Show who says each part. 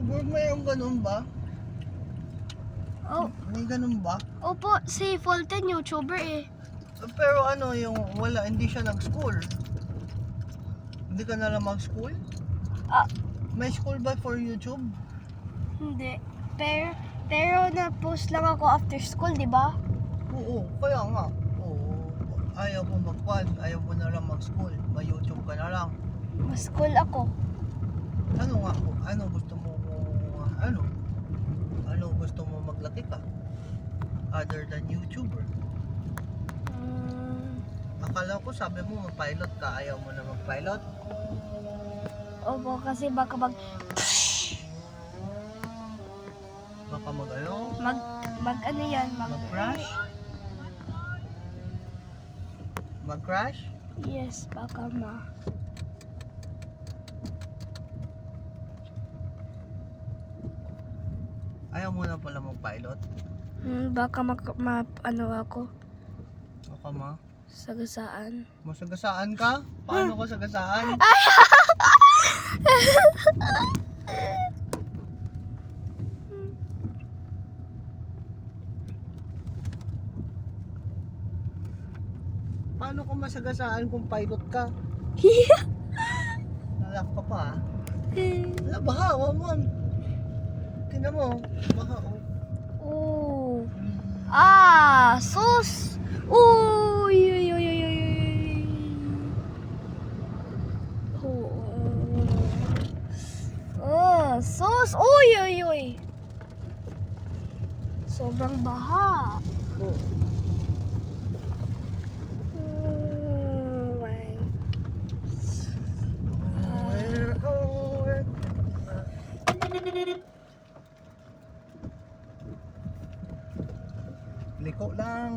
Speaker 1: YouTuber, mayroong ganun ba?
Speaker 2: Oh,
Speaker 1: May ganun ba?
Speaker 2: opo, si Fulton YouTuber eh.
Speaker 1: Pero ano yung wala, hindi siya nag-school. Hindi ka na lang mag-school?
Speaker 2: Ah,
Speaker 1: May school ba for YouTube?
Speaker 2: hindi. Pero na-post lang ako after school, di ba?
Speaker 1: Oo, kaya nga. Oo. Ayaw mo mag-quad, ayaw mo na lang mag-school. May YouTube ka na lang.
Speaker 2: Mas school ako.
Speaker 1: Ano nga po? Ano gusto mo ano? Ano gusto mo maglaki ka? Other than YouTuber. Akala ko sabi mo mag-pilot ka, ayaw mo na mag-pilot.
Speaker 2: Opo, kasi baka
Speaker 1: Baka mag-ano?
Speaker 2: mag ano yan,
Speaker 1: Mag-crash? Mag-crash?
Speaker 2: yes, baka
Speaker 1: Ayaw mo na pala mag-pilot?
Speaker 2: baka ano ako,
Speaker 1: Baka
Speaker 2: sagasaan.
Speaker 1: masagasaan ka? Paano ka sagasaan? Paano ka masagasaan kung pilot ka? Nalak ka pa ah. Wala, baha, wawan. Tingnan mo, baha oh.
Speaker 2: Oh.
Speaker 1: Hmm.
Speaker 2: Sus! Uy! Uy, uy, uy, uy, uy. Sus! Uy, uy, uy. Sobrang baha.
Speaker 1: Oh.
Speaker 2: My.
Speaker 1: Liko lang.